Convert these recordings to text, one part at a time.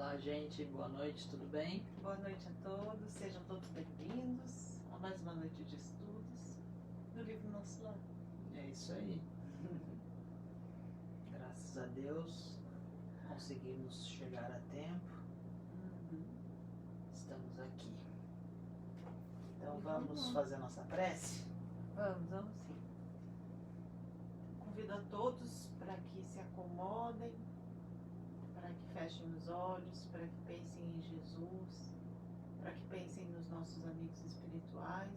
Olá, gente, boa noite, tudo bem? Boa noite a todos, sejam todos bem-vindos a mais uma noite de estudos do livro Nosso Lar. É isso aí. Graças a Deus, conseguimos chegar a tempo. Estamos aqui. Então vamos fazer a nossa prece? Vamos sim. Convido a todos para que se acomodem, para que fechem os olhos, para que pensem em Jesus, para que pensem nos nossos amigos espirituais,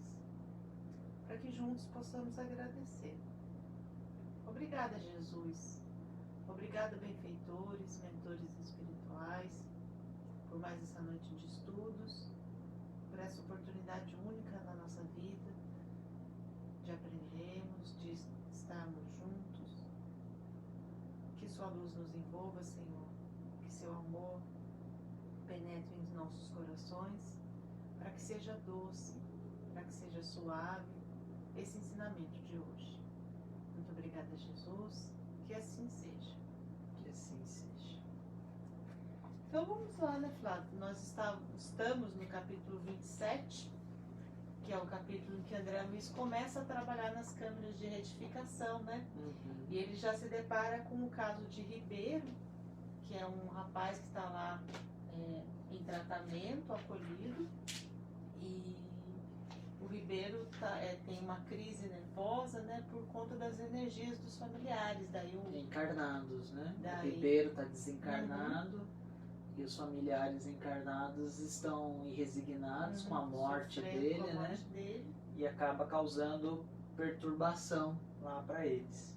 para que juntos possamos agradecer. Obrigada, Jesus. Obrigada, benfeitores, mentores espirituais, por mais essa noite de estudos, por essa oportunidade única na nossa vida, de aprendermos, de estarmos juntos. Que sua luz nos envolva, Senhor, que seu amor penetre em nossos corações, para que seja doce, para que seja suave esse ensinamento de hoje. Muito obrigada, Jesus, que assim seja. Que assim seja. Então vamos lá, né, Flávio? Nós estamos no capítulo 27, que é o capítulo em que André Luiz começa a trabalhar nas câmeras de retificação, né? E ele já se depara com o caso de Ribeiro, que é um rapaz que está lá em tratamento, acolhido, e o Ribeiro tem uma crise nervosa, né, por conta das energias dos familiares. Daí Encarnados, né? Daí... O Ribeiro está desencarnado e os familiares encarnados estão irresignados com a morte dele, né? E acaba causando perturbação lá para eles.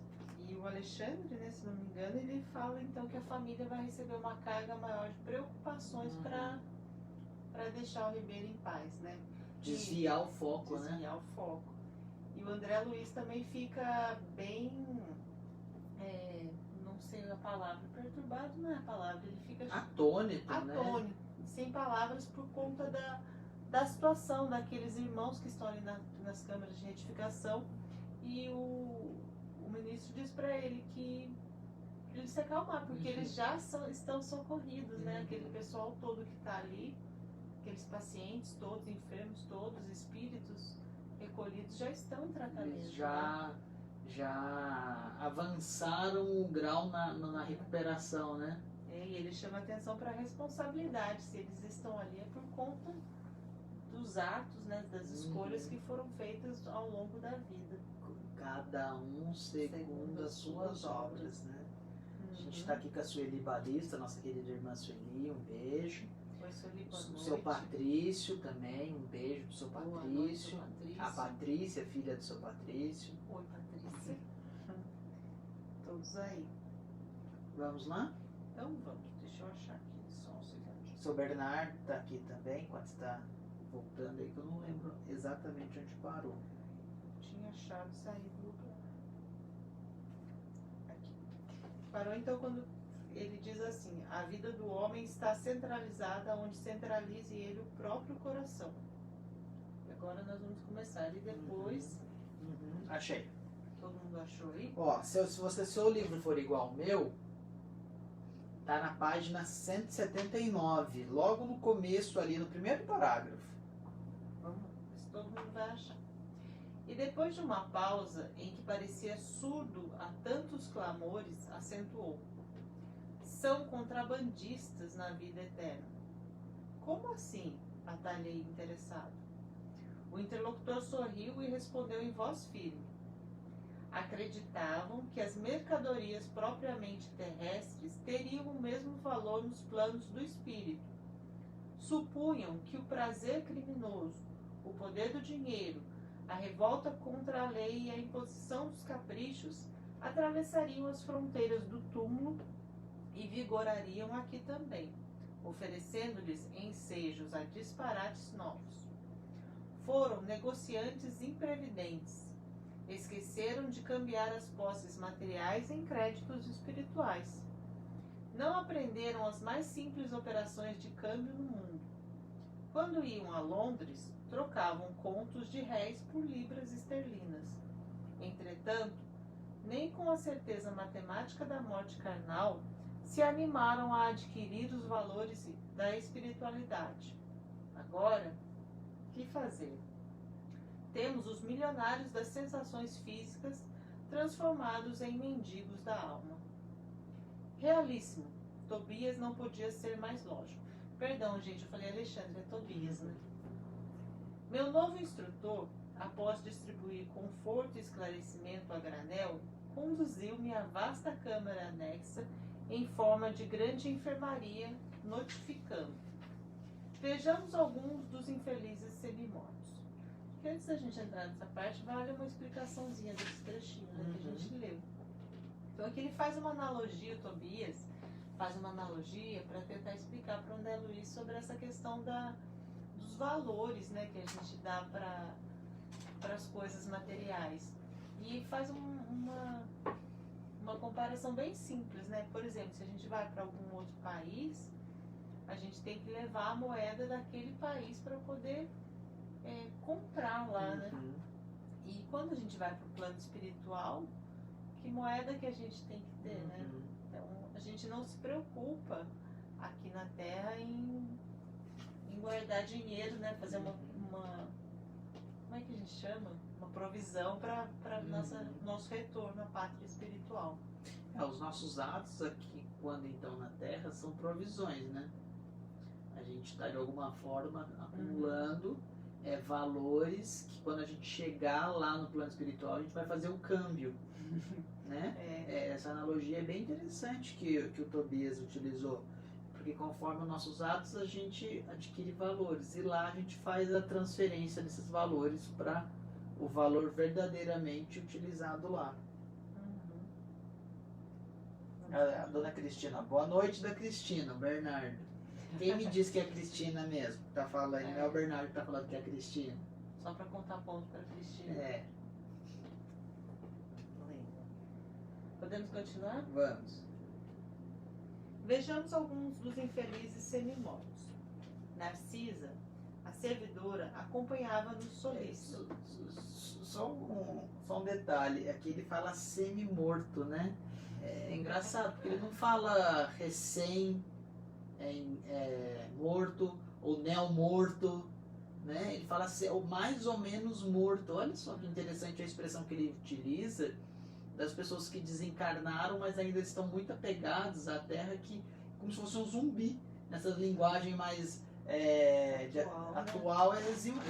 E o Alexandre, né, se não me engano, ele fala então que a família vai receber uma carga maior de preocupações para deixar o Ribeiro em paz, né? Desviar o foco, né? Desviar o foco. E o André Luiz também fica bem, não sei a palavra, perturbado não é a palavra, ele fica atônito, né? Sem palavras por conta da situação daqueles irmãos que estão ali nas câmaras de retificação. E o ministro diz para ele que ele se acalmar, porque eles já estão socorridos, né? Aquele pessoal todo que está ali, aqueles pacientes todos, enfermos todos, espíritos recolhidos, já estão em tratamento. Eles já avançaram o grau na recuperação, né? E ele chama atenção para a responsabilidade. Se eles estão ali é por conta dos atos, né, das escolhas que foram feitas ao longo da vida. Cada um segundo as suas obras, né? A gente está aqui com a Sueli Balista, nossa querida irmã Sueli, um beijo. Oi, Sueli, boa noite. O seu Patrício também, um beijo pro seu Patrício. A Patrícia, filha do seu Patrício. Oi, Patrícia. Todos aí. Vamos lá? Então vamos, deixa eu achar aqui só um segundinho. O seu Bernardo está aqui também, quando está voltando aí, que eu não lembro exatamente onde parou. Tinha achado sair do lugar. Aqui. Parou então quando ele diz assim: a vida do homem está centralizada onde centralize ele o próprio coração. E agora nós vamos começar. E depois. Achei. Todo mundo achou aí? Ó, se seu livro for igual ao meu, tá na página 179, logo no começo ali, no primeiro parágrafo. Vamos ver se todo mundo vai achar. E depois de uma pausa em que parecia surdo a tantos clamores, acentuou: são contrabandistas na vida eterna. Como assim? Atalhei interessado. O interlocutor sorriu e respondeu em voz firme: acreditavam que as mercadorias propriamente terrestres teriam o mesmo valor nos planos do espírito. Supunham que o prazer criminoso, o poder do dinheiro, a revolta contra a lei e a imposição dos caprichos atravessariam as fronteiras do túmulo e vigorariam aqui também, oferecendo-lhes ensejos a disparates novos. Foram negociantes imprevidentes. Esqueceram de cambiar as posses materiais em créditos espirituais. Não aprenderam as mais simples operações de câmbio no mundo. Quando iam a Londres, trocavam contos de réis por libras esterlinas. Entretanto, nem com a certeza matemática da morte carnal se animaram a adquirir os valores da espiritualidade. Agora, o que fazer? Temos os milionários das sensações físicas transformados em mendigos da alma. Realíssimo. Tobias não podia ser mais lógico. Perdão, gente, eu falei Alexandre, é Tobias, né? Meu novo instrutor, após distribuir conforto e esclarecimento a granel, conduziu-me à vasta câmara anexa em forma de grande enfermaria, notificando. Vejamos alguns dos infelizes semimortos. Antes da gente entrar nessa parte, vale uma explicaçãozinha desse trechinho, né, que a gente leu. Então aqui ele faz uma analogia, o Tobias faz uma analogia para tentar explicar para o André Luiz sobre essa questão dos valores, né, que a gente dá para as coisas materiais. E faz uma comparação bem simples, né? Por exemplo, se a gente vai para algum outro país, a gente tem que levar a moeda daquele país para poder comprar lá, né? E quando a gente vai para o plano espiritual, que moeda que a gente tem que ter, né? Então, a gente não se preocupa aqui na Terra em guardar dinheiro, né? Fazer uma como é que a gente chama? Uma provisão para nosso retorno à pátria espiritual. Os nossos atos aqui, quando estão na Terra, são provisões, né? A gente está de alguma forma acumulando valores que quando a gente chegar lá no plano espiritual a gente vai fazer o câmbio, né? Essa analogia é bem interessante que o Tobias utilizou, porque conforme os nossos atos a gente adquire valores e lá a gente faz a transferência desses valores para o valor verdadeiramente utilizado lá. A dona Cristina, boa noite da Cristina, Bernardo. Quem me diz que é a Cristina mesmo? Tá falando, não é o Bernardo que tá falando que é a Cristina. Só para contar ponto para a Cristina. Podemos continuar? Vamos. Vejamos alguns dos infelizes semimortos. Narcisa, a servidora, acompanhava-nos solícito. Só um detalhe, aqui ele fala semi-morto, né? É engraçado, porque ele não fala morto ou neo-morto, né? Ele fala mais ou menos morto. Olha só que interessante a expressão que ele utiliza das pessoas que desencarnaram, mas ainda estão muito apegados à Terra, como se fosse um zumbi. Nessa linguagem mais atual,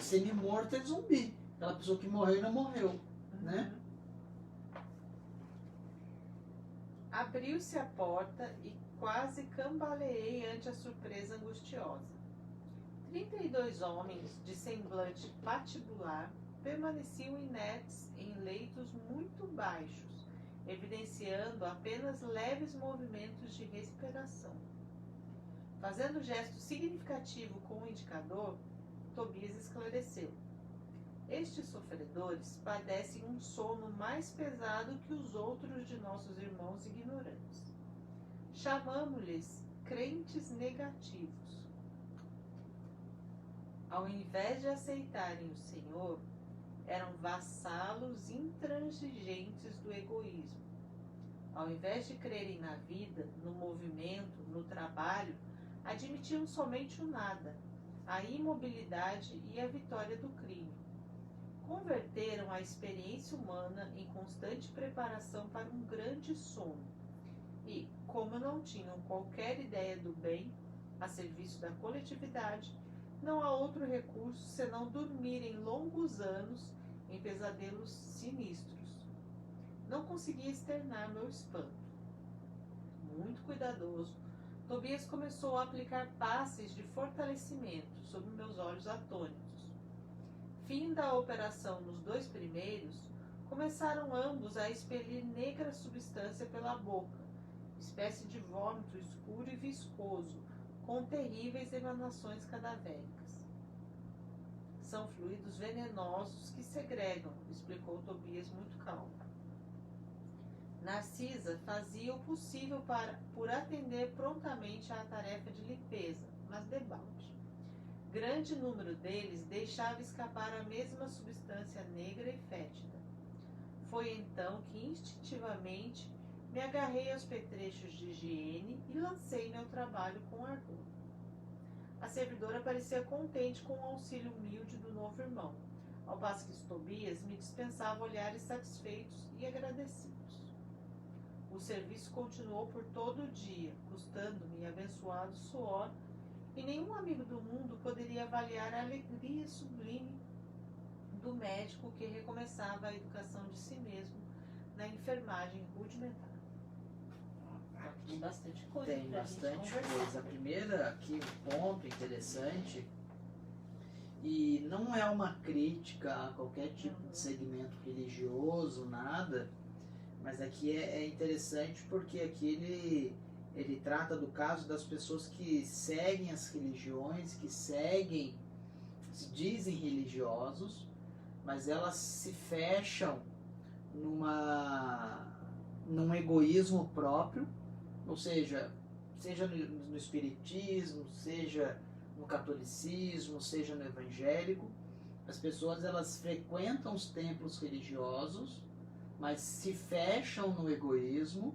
semi-morto é zumbi. Aquela pessoa que morreu e não morreu, né? Abriu-se a porta e quase cambaleei ante a surpresa angustiosa. 32 homens de semblante patibular permaneciam inertes em leitos muito baixos, evidenciando apenas leves movimentos de respiração. Fazendo gesto significativo com o indicador, Tobias esclareceu. Estes sofredores padecem um sono mais pesado que os outros de nossos irmãos ignorantes. Chamamo-lhes crentes negativos. Ao invés de aceitarem o Senhor, eram vassalos intransigentes do egoísmo. Ao invés de crerem na vida, no movimento, no trabalho, admitiam somente o nada, a imobilidade e a vitória do crime. Converteram a experiência humana em constante preparação para um grande sono. E, como não tinham qualquer ideia do bem a serviço da coletividade, não há outro recurso senão dormirem longos anos em pesadelos sinistros. Não consegui externar meu espanto. Muito cuidadoso, Tobias começou a aplicar passes de fortalecimento sobre meus olhos atônitos. Fim da operação nos 2 primeiros, começaram ambos a expelir negra substância pela boca, espécie de vômito escuro e viscoso, com terríveis emanações cadavéricas. São fluidos venenosos que segregam, explicou Tobias muito calmo. Narcisa fazia o possível por atender prontamente à tarefa de limpeza, mas debalde. Grande número deles deixava escapar a mesma substância negra e fétida. Foi então que instintivamente Me agarrei aos petrechos de higiene e lancei meu trabalho com ardor. A servidora parecia contente com o auxílio humilde do novo irmão, ao passo que Tobias me dispensava olhares satisfeitos e agradecidos. O serviço continuou por todo o dia, custando-me abençoado suor, e nenhum amigo do mundo poderia avaliar a alegria sublime do médico que recomeçava a educação de si mesmo na enfermagem rudimentar. Tem bastante coisa. Tem bastante coisa. A primeira aqui, um ponto interessante, e não é uma crítica a qualquer tipo de segmento religioso, nada, mas aqui é interessante porque aqui ele trata do caso das pessoas que seguem as religiões, que seguem, se dizem religiosos, mas elas se fecham num egoísmo próprio, ou seja no espiritismo, seja no catolicismo, seja no evangélico, as pessoas elas frequentam os templos religiosos, mas se fecham no egoísmo,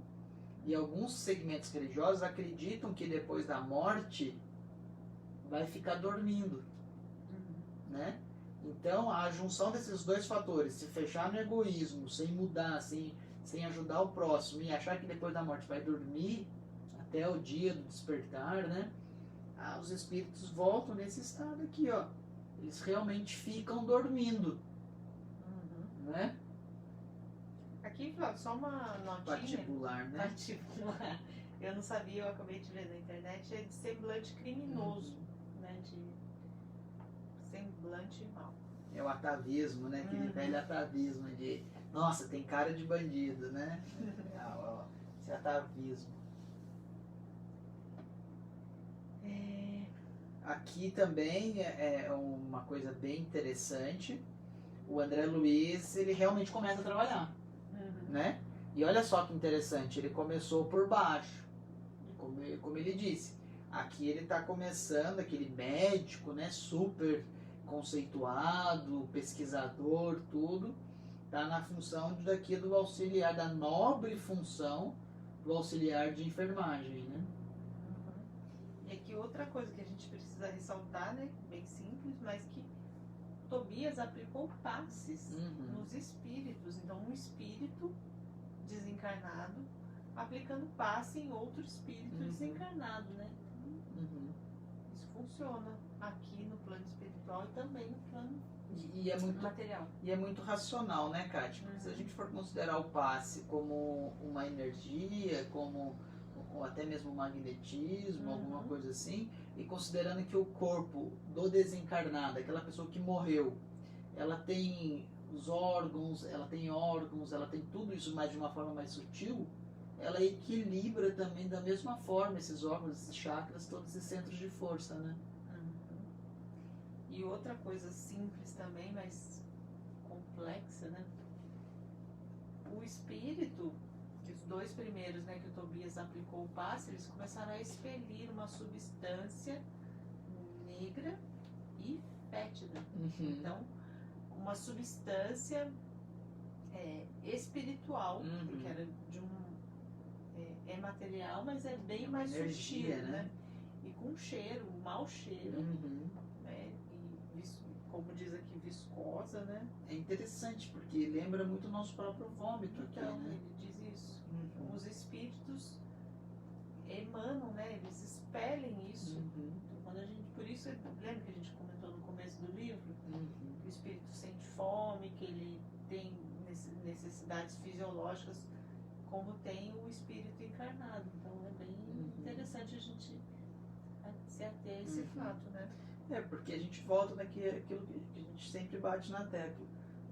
e alguns segmentos religiosos acreditam que depois da morte vai ficar dormindo, né? Então a junção desses dois fatores, se fechar no egoísmo, sem mudar, sem ajudar o próximo e achar que depois da morte vai dormir até o dia do despertar, né? Os espíritos voltam nesse estado aqui, ó. Eles realmente ficam dormindo, né? Aqui, só uma notinha. Patibular, né? Patibular. Eu não sabia, eu acabei de ver na internet, é de semblante criminoso, né? De semblante mal. É o atavismo, né? Aquele velho atavismo de, nossa, tem cara de bandido, né? Esse atavismo. Aqui também é uma coisa bem interessante. O André Luiz, ele realmente começa a trabalhar, né? E olha só que interessante, ele começou por baixo, como ele disse. Aqui ele está começando, aquele médico, né, super conceituado, pesquisador, tudo, está na função daqui do auxiliar, da nobre função do auxiliar de enfermagem, né? E aqui outra coisa que a gente precisa ressaltar, né, bem simples, mas que Tobias aplicou passes nos espíritos. Então, um espírito desencarnado aplicando passe em outro espírito desencarnado, né? Isso funciona aqui no plano espiritual e também no plano material. E é muito racional, né, Kátia? Porque se a gente for considerar o passe como uma energia, ou até mesmo magnetismo, alguma coisa assim, e considerando que o corpo do desencarnado, aquela pessoa que morreu, ela tem os órgãos, ela tem tudo isso, mas de uma forma mais sutil, ela equilibra também da mesma forma esses órgãos, esses chakras, todos esses centros de força, né? E outra coisa simples também, mas complexa, né? O espírito, que os dois primeiros, né, que o Tobias aplicou o passe, eles começaram a expelir uma substância negra e fétida. Então, uma substância espiritual, porque era de é material, mas é bem mais energia, sutil, né? E com cheiro, um mau cheiro, né? E como diz aqui, viscosa, né? É interessante, porque lembra muito o nosso próprio vômito aqui, então, né? Ele diz isso. Os espíritos emanam, né? Eles expelem isso. Então, quando a gente, por isso, lembra que a gente comentou no começo do livro? Que o espírito sente fome, que ele tem necessidades fisiológicas, como tem o espírito encarnado. Então é bem interessante a gente se ater a esse fato, né? Porque a gente volta naquilo que a gente sempre bate na tecla.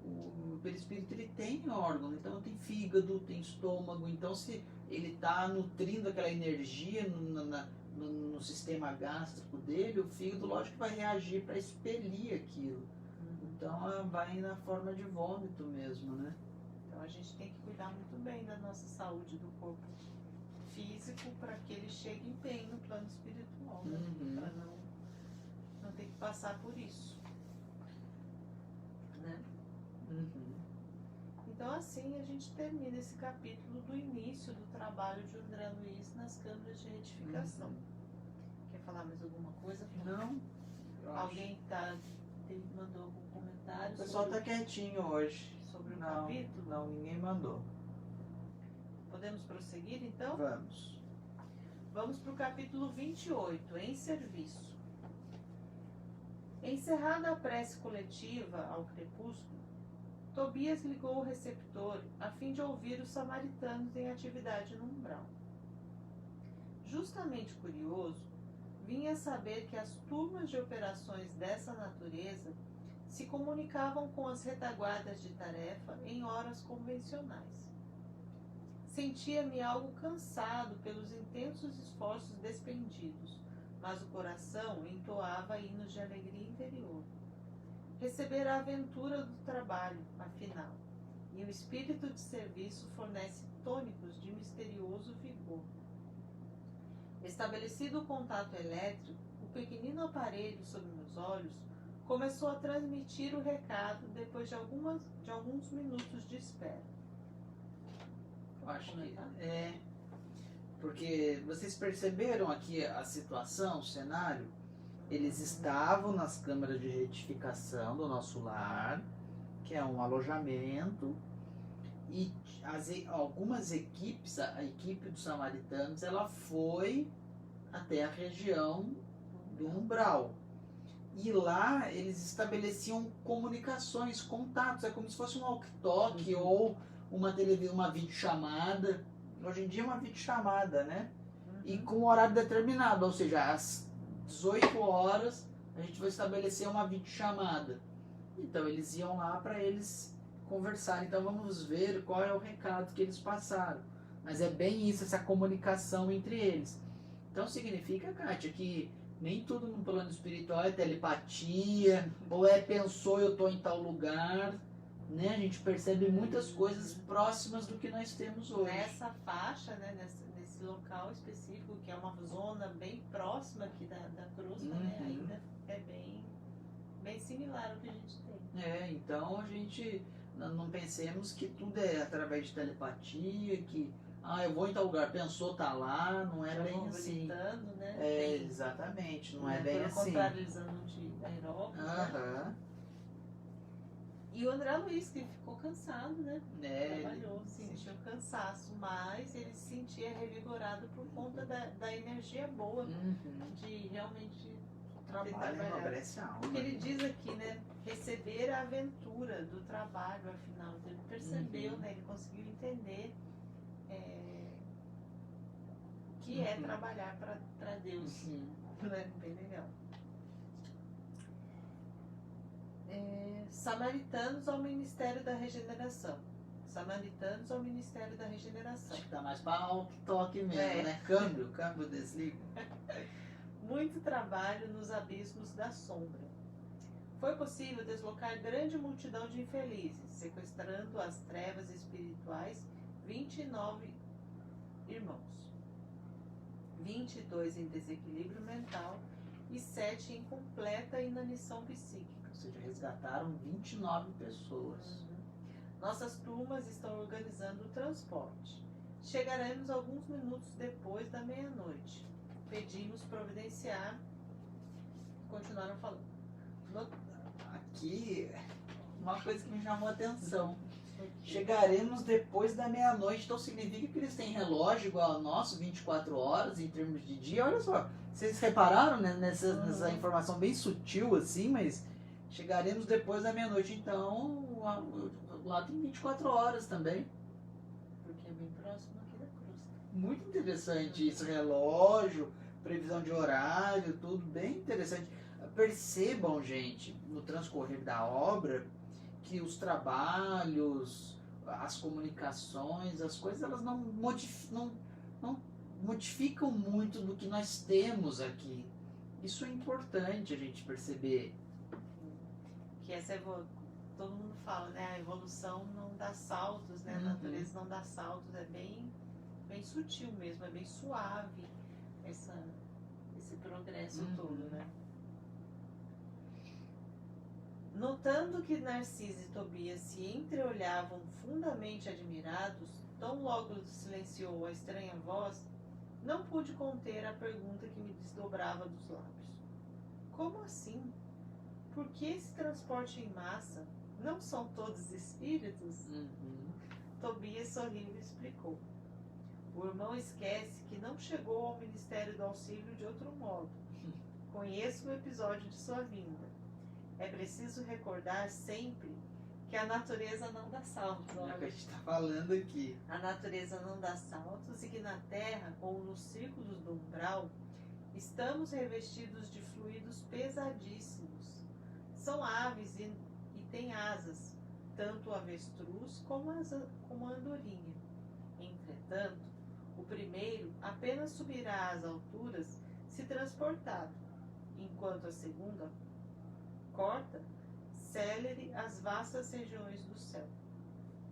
O perispírito, ele tem órgão, então tem fígado, tem estômago, então se ele está nutrindo aquela energia no sistema gástrico dele, o fígado, lógico que vai reagir para expelir aquilo. Então vai na forma de vômito mesmo, né? Então a gente tem que cuidar muito bem da nossa saúde do corpo físico para que ele chegue bem no plano espiritual, né? Para não ter que passar por isso, né? Então, assim, a gente termina esse capítulo do início do trabalho de André Luiz nas câmaras de retificação. Quer falar mais alguma coisa? Não. Alguém mandou algum comentário? O pessoal está quietinho hoje. Sobre o Não, capítulo? não, ninguém mandou. Podemos prosseguir, então? Vamos. Vamos para o capítulo 28, em serviço. Encerrada a prece coletiva ao crepúsculo, Tobias ligou o receptor a fim de ouvir os samaritanos em atividade no umbral. Justamente curioso, vinha saber que as turmas de operações dessa natureza se comunicavam com as retaguardas de tarefa em horas convencionais. Sentia-me algo cansado pelos intensos esforços despendidos, mas o coração entoava hinos de alegria interior. Recebera a aventura do trabalho, afinal, e o espírito de serviço fornece tônicos de misterioso vigor. Estabelecido o contato elétrico, o pequenino aparelho sob meus olhos começou a transmitir o recado depois de alguns minutos de espera. Eu acho que porque vocês perceberam aqui a situação, o cenário? Eles estavam nas câmaras de retificação do nosso lar, que é um alojamento, e algumas equipes, a equipe dos samaritanos, ela foi até a região do umbral. E lá eles estabeleciam comunicações, contatos, é como se fosse um walkie-talkie ou uma videochamada. Hoje em dia é uma videochamada, né? E com um horário determinado, ou seja, às 18 horas a gente vai estabelecer uma videochamada. Então eles iam lá para eles conversarem. Então vamos ver qual é o recado que eles passaram. Mas é bem isso, essa comunicação entre eles. Então significa, Kátia, que nem tudo no plano espiritual é telepatia, ou pensou eu estou em tal lugar, né? A gente percebe muitas coisas próximas do que nós temos hoje. Nessa faixa, né? Nesse local específico, que é uma zona bem próxima aqui da crosta, né? Ainda é bem similar ao que a gente tem. Então a gente não pensemos que tudo é através de telepatia, que eu vou em tal lugar, pensou, tá lá, não é bem assim. Gritando, né? Exatamente, não é bem pelo assim. contrário, eles andam de aeróbico, né? E o André Luiz, que ficou cansado, né? Trabalhou, sentiu cansaço, mas ele se sentia revigorado por conta da energia boa, de realmente trabalho enobrece a alma. Porque ele diz aqui, né? Receber a aventura do trabalho, afinal. Ele percebeu, né? Ele conseguiu entender que é trabalhar para Deus. Né? Bem legal. Samaritanos ao Ministério da Regeneração. Samaritanos ao Ministério da Regeneração. Acho que tá mais para walkie-talkie mesmo, né? Câmbio, desliga. Muito trabalho nos abismos da sombra. Foi possível deslocar grande multidão de infelizes, sequestrando as trevas espirituais 29 irmãos. 22 em desequilíbrio mental e 7 em completa inanição psíquica. Ou seja, resgataram 29 pessoas. Nossas turmas estão organizando o transporte. Chegaremos alguns minutos depois da meia-noite. Pedimos providenciar. Continuaram falando. Aqui, uma coisa que me chamou a atenção. Chegaremos depois da meia-noite, então significa que eles têm relógio igual ao nosso, 24 horas em termos de dia. Olha só, vocês repararam, né, nessa informação bem sutil assim, mas chegaremos depois da meia-noite, então lá tem 24 horas também. Porque é bem próximo aqui da cruz. Muito interessante isso, relógio, previsão de horário, tudo bem interessante. Percebam, gente, no transcorrer da obra, que os trabalhos, as comunicações, as coisas, elas não modificam muito do que nós temos aqui. Isso é importante a gente perceber. Que todo mundo fala, né? A evolução não dá saltos, né? A natureza não dá saltos, é bem sutil mesmo, é bem suave esse progresso todo, né? Notando que Narcisa e Tobias se entreolhavam fundamente admirados, tão logo silenciou a estranha voz, não pude conter a pergunta que me desdobrava dos lábios. Como assim? Por que esse transporte em massa? Não são todos espíritos? Tobias sorriu e explicou. O irmão esquece que não chegou ao Ministério do Auxílio de outro modo. Conheço o episódio de sua vinda. É preciso recordar sempre que a natureza não dá saltos. É o que a gente está falando aqui. A natureza não dá saltos e que na Terra, ou nos círculos do umbral, estamos revestidos de fluidos pesadíssimos. São aves e têm asas, tanto o avestruz como a andorinha. Entretanto, o primeiro apenas subirá às alturas se transportado, enquanto a segunda corta célere as vastas regiões do céu.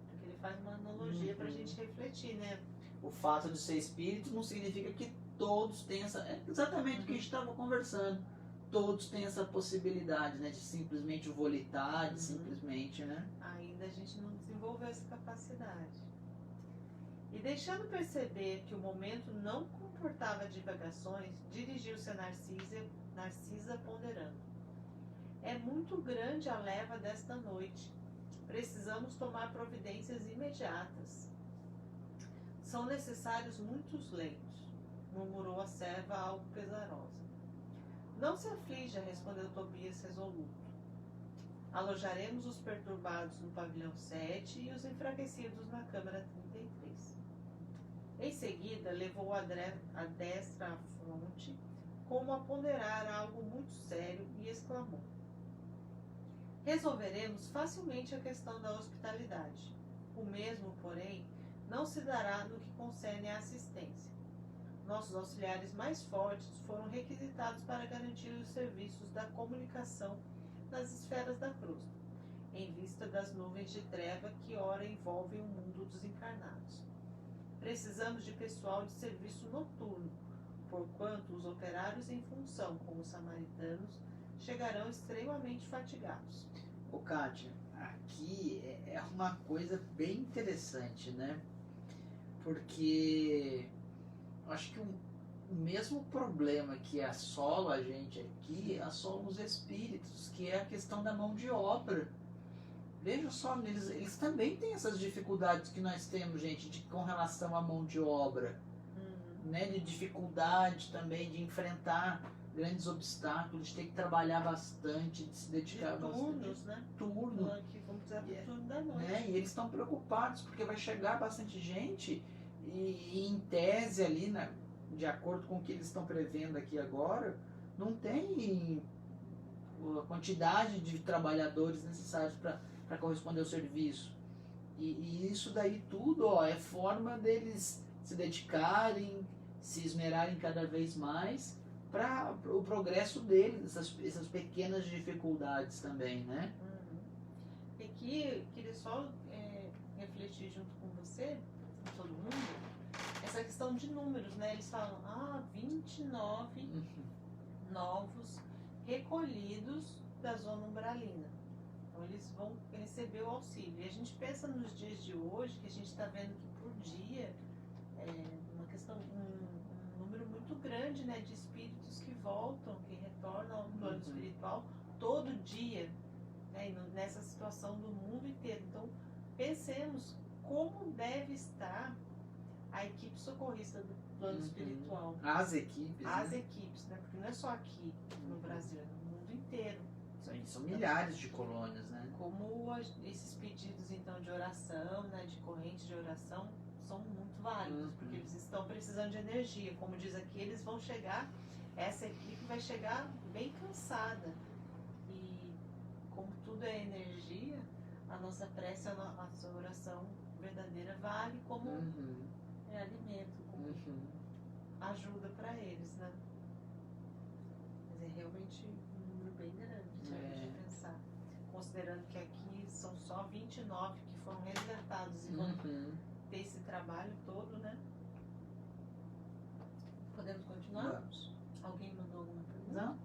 Porque ele faz uma analogia para a gente refletir, né? O fato de ser espírito não significa que todos têm essa... É exatamente o que a gente estava conversando. Todos têm essa possibilidade, né? De simplesmente volitar, de simplesmente, né? Ainda a gente não desenvolveu essa capacidade. E deixando perceber que o momento não comportava divagações, dirigiu-se a Narcisa ponderando. É muito grande a leva desta noite. Precisamos tomar providências imediatas. São necessários muitos leitos, murmurou a serva algo pesarosa. Não se aflija, respondeu Tobias resoluto. Alojaremos os perturbados no pavilhão 7 e os enfraquecidos na câmara 33. Em seguida, levou a destra à fronte, como a ponderar algo muito sério, e exclamou. Resolveremos facilmente a questão da hospitalidade. O mesmo, porém, não se dará no que concerne à assistência. Nossos auxiliares mais fortes foram requisitados para garantir os serviços da comunicação nas esferas da crosta, em vista das nuvens de treva que ora envolvem o mundo dos encarnados. Precisamos de pessoal de serviço noturno, porquanto os operários em função com os samaritanos chegarão extremamente fatigados. Ô Kátia, aqui é uma coisa bem interessante, né? Porque acho que o mesmo problema que assola a gente aqui, assola os espíritos, que é a questão da mão de obra. Veja só, eles também têm essas dificuldades que nós temos, gente, com relação à mão de obra. Né? De dificuldade também, de enfrentar grandes obstáculos, de ter que trabalhar bastante, de se dedicar turnos, bastante. Né? Turno. Aqui, vamos precisar do turno da noite. Né? E eles estão preocupados, porque vai chegar bastante gente e em tese ali, né, de acordo com o que eles estão prevendo aqui agora, não tem a quantidade de trabalhadores necessários para corresponder ao serviço. E isso daí tudo é forma deles se dedicarem, se esmerarem cada vez mais para o progresso deles, essas pequenas dificuldades também, né? E aqui, queria só refletir junto com você, com todo mundo, essa questão de números, né? Eles falam, 29 novos recolhidos da zona umbralina. Então eles vão receber o auxílio. E a gente pensa nos dias de hoje, que a gente está vendo que por dia uma questão, um número muito grande, né, de espíritos que voltam, que retornam ao plano espiritual todo dia, né, nessa situação do mundo inteiro. Então pensemos como deve estar a equipe socorrista do plano espiritual. As equipes. As né? equipes, né, porque não é só aqui no Brasil, é no mundo inteiro. São milhares de colônias, né? Como esses pedidos então de oração, né, de corrente de oração, são muito válidos, porque eles estão precisando de energia. Como diz aqui, eles vão chegar, essa equipe vai chegar bem cansada. E como tudo é energia, a nossa prece, a nossa oração verdadeira vale como alimento, como ajuda para eles, né? Mas é realmente um número bem grande, se a gente pensar. Considerando que aqui são só 29 que foram resgatados e vão ter esse trabalho todo, né? Podemos continuar? Vamos. Alguém mandou alguma pergunta? Não,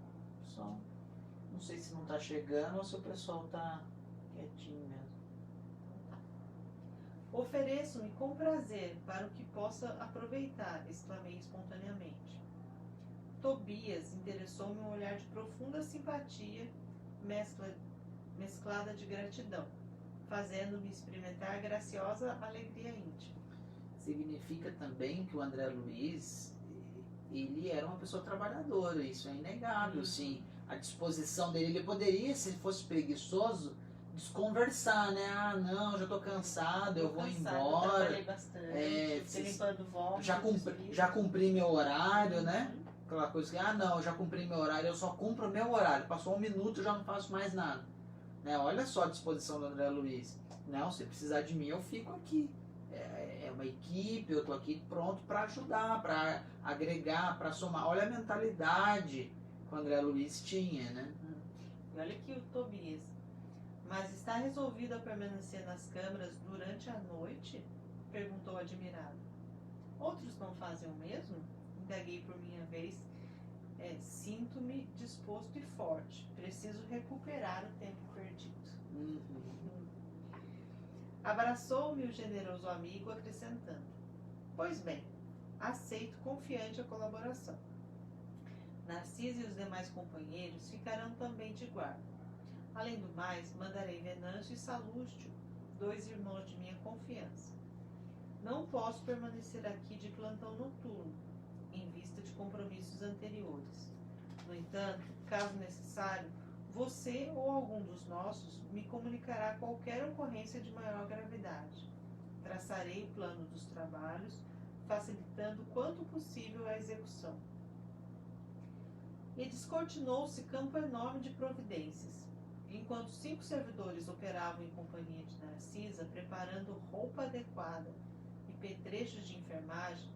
só um Não sei se não tá chegando ou se o pessoal tá quietinho mesmo. Ofereço-me com prazer para o que possa aproveitar, exclamei espontaneamente. Tobias interessou-me um olhar de profunda simpatia, mesclada de gratidão, fazendo-me experimentar graciosa alegria íntima. Significa também que o André Luiz, ele era uma pessoa trabalhadora, isso é inegável, sim. A disposição dele, ele poderia, se fosse preguiçoso, desconversar, né? Ah, não, já tô cansado, eu vou embora. Eu trabalhei bastante, limpando vômitos. Já cumpri meu horário, né? Aquela coisa que, ah, não, eu já cumpri meu horário, eu só cumpro o meu horário. Passou 1 minuto, eu já não faço mais nada. Né? Olha só a disposição do André Luiz. Não, se precisar de mim, eu fico aqui. É uma equipe, eu tô aqui pronto para ajudar, para agregar, para somar. Olha a mentalidade que o André Luiz tinha, né? E olha aqui o Tobias. Mas está resolvido a permanecer nas câmaras durante a noite? Perguntou admirado. Outros não fazem o mesmo? Indaguei por minha vez. Sinto-me disposto e forte. Preciso recuperar o tempo perdido. Abraçou-me o generoso amigo, acrescentando: pois bem, aceito confiante a colaboração. Narciso e os demais companheiros ficarão também de guarda. Além do mais, mandarei Venâncio e Salústio, 2 irmãos de minha confiança. Não posso permanecer aqui de plantão noturno, em vista de compromissos anteriores. No entanto, caso necessário, você ou algum dos nossos me comunicará qualquer ocorrência de maior gravidade. Traçarei o plano dos trabalhos, facilitando quanto possível a execução. E descortinou-se campo enorme de providências. Enquanto 5 servidores operavam em companhia de Narcisa, preparando roupa adequada e petrechos de enfermagem,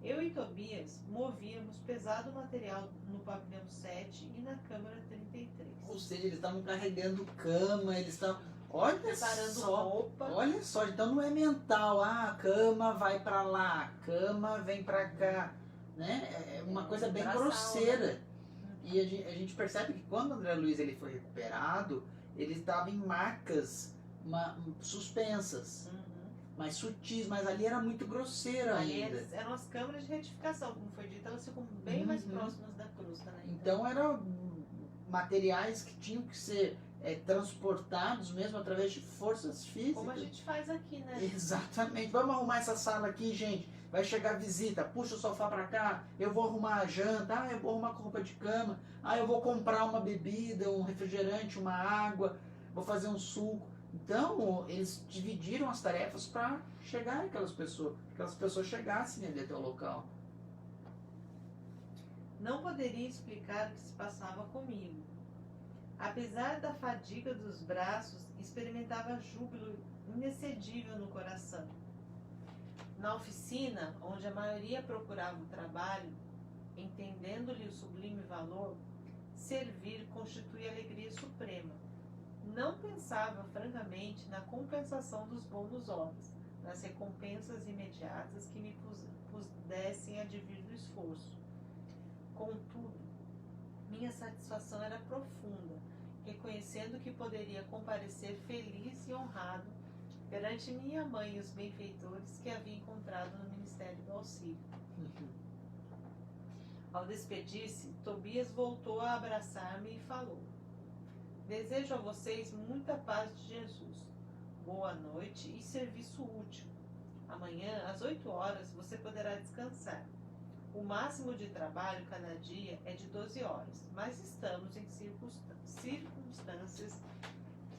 eu e Tobias movíamos pesado material no pavilhão 7 e na câmara 33. Ou seja, eles estavam carregando cama, eles estavam... Olha preparando só, roupa. Olha só, então não é mental. Ah, a cama vai pra lá, a cama vem pra cá. Né? É uma coisa bem grosseira. Né? E a gente percebe que quando o André Luiz ele foi recuperado, ele estava em marcas suspensas. Mais sutis, mas ali era muito grosseiro ainda. Eram as câmaras de retificação, como foi dito, elas ficam bem mais próximas da crosta, né? Então eram materiais que tinham que ser transportados mesmo através de forças físicas. Como a gente faz aqui, né? Exatamente. Vamos arrumar essa sala aqui, gente. Vai chegar visita, puxa o sofá pra cá, eu vou arrumar a janta, eu vou arrumar roupa de cama, eu vou comprar uma bebida, um refrigerante, uma água, vou fazer um suco. Então, eles dividiram as tarefas para chegar aquelas pessoas chegassem ali até o local. Não poderia explicar o que se passava comigo. Apesar da fadiga dos braços, experimentava júbilo inexcedível no coração. Na oficina, onde a maioria procurava o trabalho, entendendo-lhe o sublime valor, servir constitui alegria suprema. Não pensava, francamente, na compensação dos bônus horas, nas recompensas imediatas que me pudessem advir do esforço. Contudo, minha satisfação era profunda, reconhecendo que poderia comparecer feliz e honrado perante minha mãe e os benfeitores que havia encontrado no Ministério do Auxílio. Ao despedir-se, Tobias voltou a abraçar-me e falou: desejo a vocês muita paz de Jesus. Boa noite e serviço útil. Amanhã, às 8 horas, você poderá descansar. O máximo de trabalho cada dia é de 12 horas, mas estamos em circunstâncias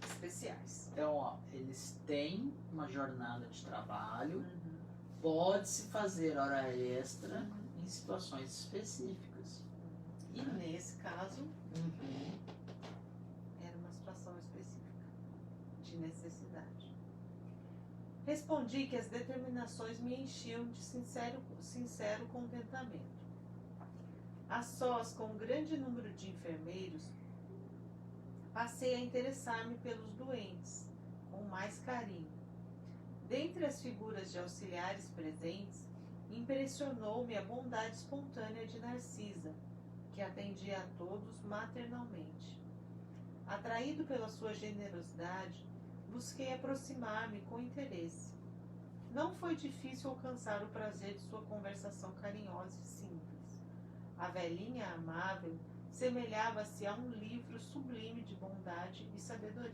especiais. Então, eles têm uma jornada de trabalho, pode-se fazer hora extra em situações específicas. E nesse caso, era uma situação específica de necessidade. Respondi que as determinações me enchiam de sincero contentamento. A sós com um grande número de enfermeiros, passei a interessar-me pelos doentes, com mais carinho. Dentre as figuras de auxiliares presentes, impressionou-me a bondade espontânea de Narcisa, que atendia a todos maternalmente. Atraído pela sua generosidade, busquei aproximar-me com interesse. Não foi difícil alcançar o prazer de sua conversação carinhosa e simples. A velhinha amável semelhava-se a um livro sublime de bondade e sabedoria.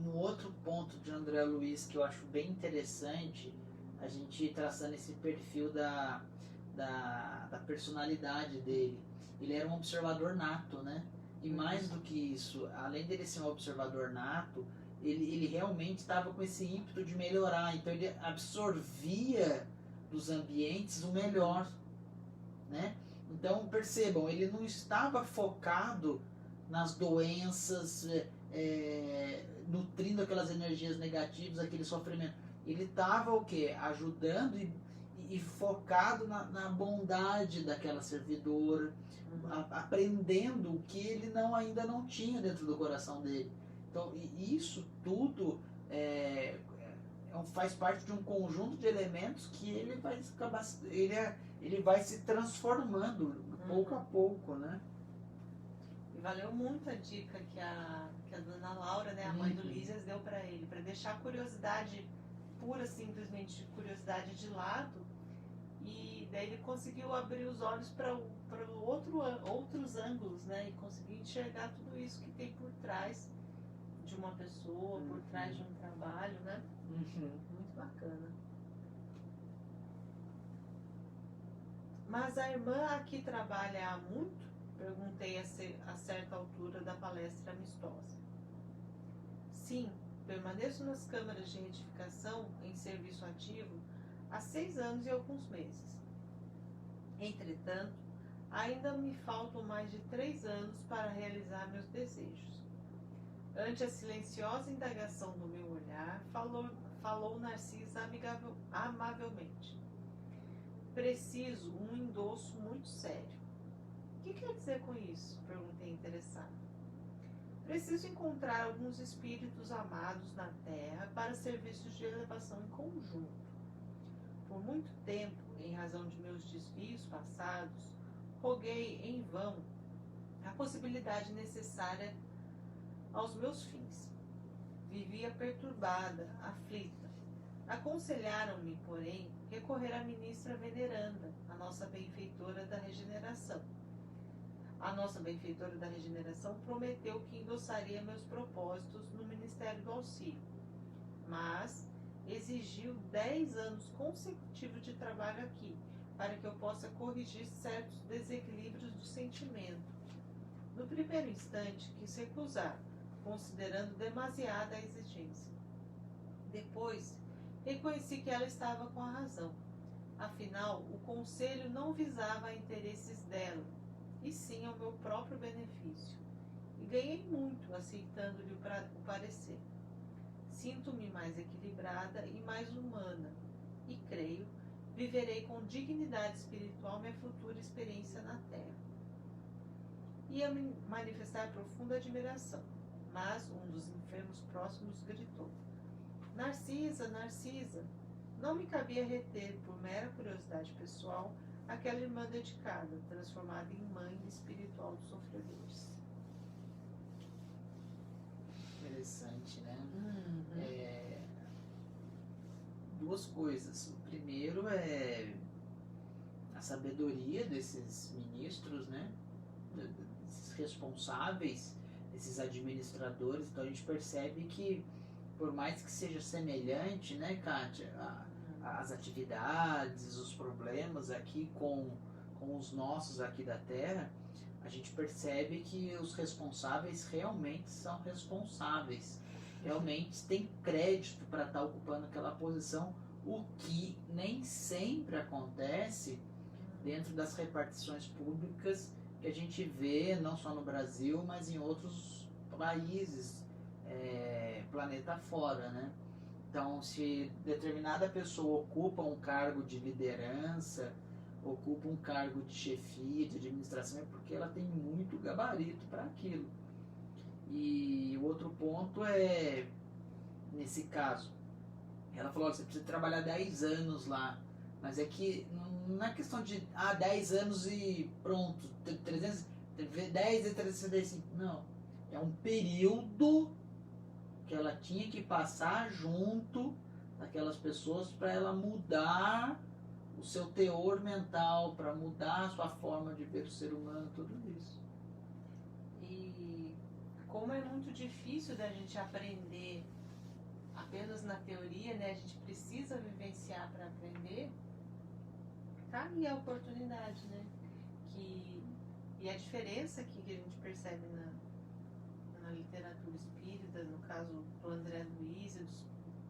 Um outro ponto de André Luiz que eu acho bem interessante, a gente ir traçando esse perfil da personalidade dele. Ele era um observador nato, né? E mais do que isso, além dele ser um observador nato, ele realmente estava com esse ímpeto de melhorar. Então ele absorvia dos ambientes o melhor, né? Então percebam, ele não estava focado nas doenças, nutrindo aquelas energias negativas, aquele sofrimento. Ele estava o quê? Ajudando e focado na bondade daquela servidora, aprendendo o que ele ainda não tinha dentro do coração dele. Então, isso tudo faz parte de um conjunto de elementos que ele vai acabar, ele vai se transformando pouco a pouco, né? E valeu muito a dica que a dona Laura, né, a mãe do Lísias, deu para ele, para deixar a curiosidade pura, simplesmente curiosidade de lado. E daí ele conseguiu abrir os olhos para outros ângulos, né? E conseguiu enxergar tudo isso que tem por trás de uma pessoa, por trás de um trabalho, né? Muito bacana. Mas a irmã aqui trabalha há muito? Perguntei a certa altura da palestra amistosa. Sim, permaneço nas câmaras de retificação em serviço ativo há 6 anos e alguns meses. Entretanto, ainda me faltam mais de 3 anos para realizar meus desejos. Ante a silenciosa indagação do meu olhar, falou Narcisa amavelmente. Preciso um endosso muito sério. O que quer dizer com isso? Perguntei interessada. Preciso encontrar alguns espíritos amados na Terra para serviços de elevação em conjunto. Por muito tempo, em razão de meus desvios passados, roguei em vão a possibilidade necessária aos meus fins. Vivia perturbada, aflita. Aconselharam-me, porém, recorrer à ministra veneranda, a nossa benfeitora da regeneração. A nossa benfeitora da regeneração prometeu que endossaria meus propósitos no Ministério do Auxílio, mas exigiu 10 anos consecutivos de trabalho aqui, para que eu possa corrigir certos desequilíbrios do sentimento. No primeiro instante, quis recusar, considerando demasiada a exigência. Depois, reconheci que ela estava com a razão. Afinal, o conselho não visava interesses dela, e sim ao meu próprio benefício. E ganhei muito aceitando-lhe o parecer. Sinto-me mais equilibrada e mais humana, e creio, viverei com dignidade espiritual minha futura experiência na Terra. Ia manifestar profunda admiração, mas um dos enfermos próximos gritou: Narcisa, Narcisa! Não me cabia reter, por mera curiosidade pessoal, aquela irmã dedicada, transformada em mãe espiritual dos sofredores. Interessante, né? Duas coisas. O primeiro é a sabedoria desses ministros, né? Desses responsáveis, desses administradores. Então a gente percebe que, por mais que seja semelhante, né, Kátia, as atividades, os problemas aqui com os nossos aqui da Terra, a gente percebe que os responsáveis realmente são responsáveis, realmente têm crédito para estar ocupando aquela posição, o que nem sempre acontece dentro das repartições públicas que a gente vê não só no Brasil, mas em outros países, planeta fora, né? Então, se determinada pessoa ocupa um cargo de liderança, ocupa um cargo de chefia, de administração, é porque ela tem muito gabarito para aquilo. E o outro ponto é, nesse caso, ela falou, você precisa trabalhar 10 anos lá, mas é que não é questão de 10 anos e pronto, 10 e 365, não. É um período que ela tinha que passar junto daquelas pessoas para ela mudar o seu teor mental, para mudar a sua forma de ver o ser humano, tudo isso. E como é muito difícil da gente aprender apenas na teoria, né? A gente precisa vivenciar para aprender. Tá aí a oportunidade, né? E a diferença que a gente percebe na literatura espírita, no caso do André Luiz e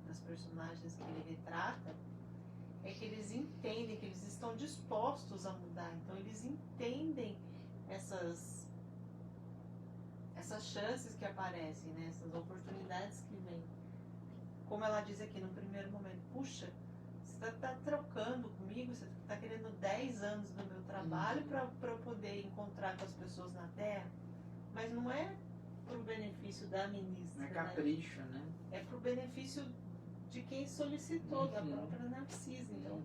das personagens que ele retrata, é que eles entendem, que eles estão dispostos a mudar. Então eles entendem essas chances que aparecem, né? Essas oportunidades que vêm. Como ela diz aqui no primeiro momento, puxa, você está trocando comigo, você está querendo 10 anos do meu trabalho para eu poder encontrar com as pessoas na Terra, mas não é para o benefício da ministra. Não é capricho, né? É para o benefício de quem solicitou, da própria Narcisa. Então,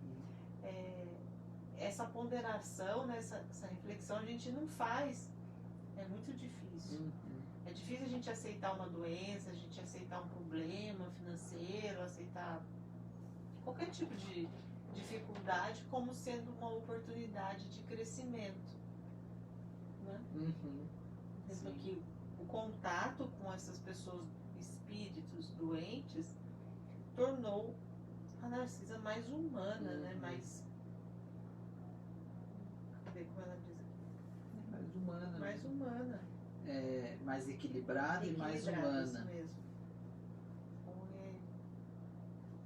essa ponderação, né, essa reflexão a gente não faz. É muito difícil. É difícil a gente aceitar uma doença, a gente aceitar um problema financeiro, aceitar qualquer tipo de dificuldade como sendo uma oportunidade de crescimento, né? Mesmo que o contato com essas pessoas, espíritos doentes, tornou a Narcisa mais humana, né? Mais... Cadê como ela diz aqui? Mais humana. Mais humana. Mais equilibrada e mais humana. Isso mesmo.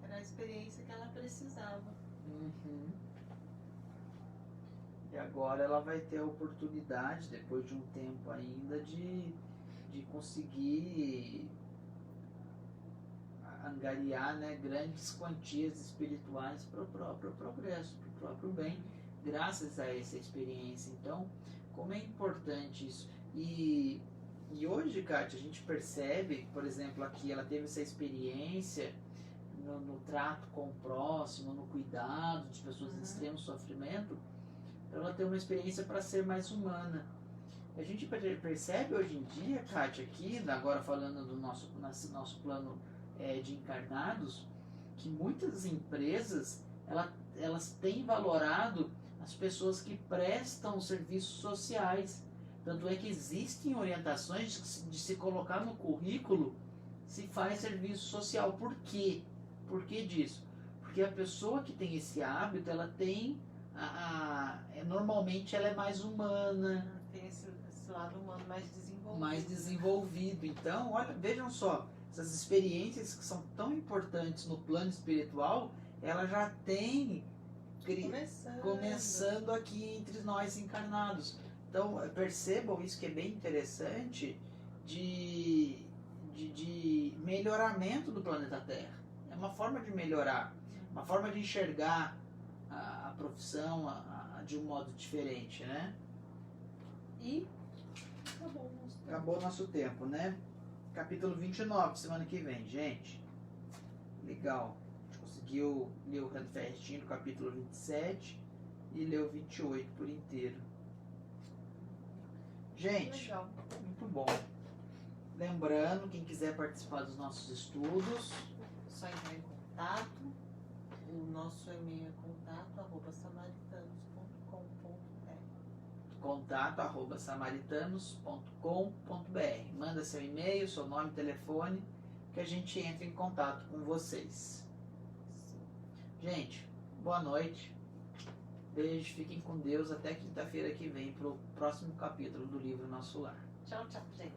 Era a experiência que ela precisava. E agora ela vai ter a oportunidade, depois de um tempo ainda, de conseguir angariar, né, grandes quantias espirituais para o próprio progresso, para o próprio bem, graças a essa experiência. Então, como é importante isso. E hoje, Kátia, a gente percebe, por exemplo, aqui ela teve essa experiência no trato com o próximo, no cuidado de pessoas em extremo sofrimento, ela tem uma experiência para ser mais humana. A gente percebe hoje em dia, Kátia, aqui, agora falando do nosso plano de encarnados, que muitas empresas elas têm valorado as pessoas que prestam serviços sociais. Tanto é que existem orientações de se colocar no currículo se faz serviço social. Por quê? Por que disso? Porque a pessoa que tem esse hábito, ela tem normalmente ela é mais humana. Tem esse lado humano mais desenvolvido. Mais desenvolvido. Então, olha, vejam só, essas experiências que são tão importantes no plano espiritual, ela já tem começando aqui entre nós encarnados. Então, percebam isso que é bem interessante de melhoramento do planeta Terra. É uma forma de melhorar, uma forma de enxergar a profissão de um modo diferente, né? E acabou o nosso tempo, né? Capítulo 29, semana que vem, gente. Legal. A gente conseguiu ler o Grande Ferrestinho no capítulo 27 e ler o 28 por inteiro. Gente, legal. Muito bom. Lembrando, quem quiser participar dos nossos estudos, só entrar em contato. O nosso e-mail é contato@samaritanos.com.br. Manda seu e-mail, seu nome e telefone, que a gente entra em contato com vocês. Gente, boa noite. Beijo, fiquem com Deus. Até quinta-feira que vem para o próximo capítulo do livro Nosso Lar. Tchau, tchau, gente.